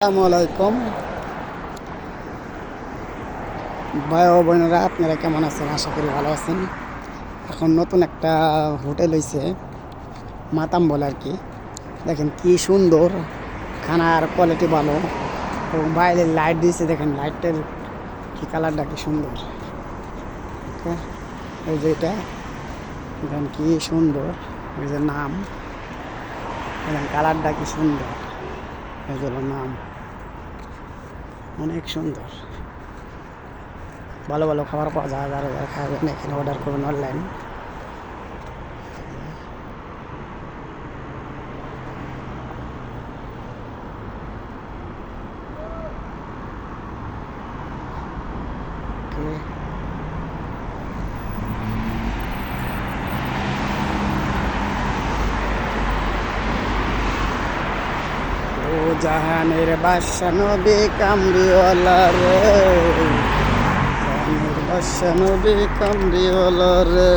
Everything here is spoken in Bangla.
আসসালামু আলাইকুম ভাই ও বোনেরা, আপনারা কেমন আছেন? আশা করি ভালো আছেন। এখন নতুন একটা হোটেল হয়েছে, মাতাম বলে আর কি। দেখেন কি সুন্দর, খানার কোয়ালিটি ভালো এবং বাইরে লাইট দিয়েছে। দেখেন লাইটের কি কালারটা কি সুন্দর। ওকে, এই যে এটা দেখেন কি সুন্দর, এই যে নাম, দেখেন কালারটা কি সুন্দর, এই যে হলো নাম, অনেক সুন্দর। ভালো ভালো খাবার পাওয়া যায়, যারা যারা খাবেন এখানে অর্ডার করুন অনলাইন। ও জাহানের বাদশা নবী কামরিওয়ালা রে, জাহানের বাদশা নবী কামরিওয়ালা রে।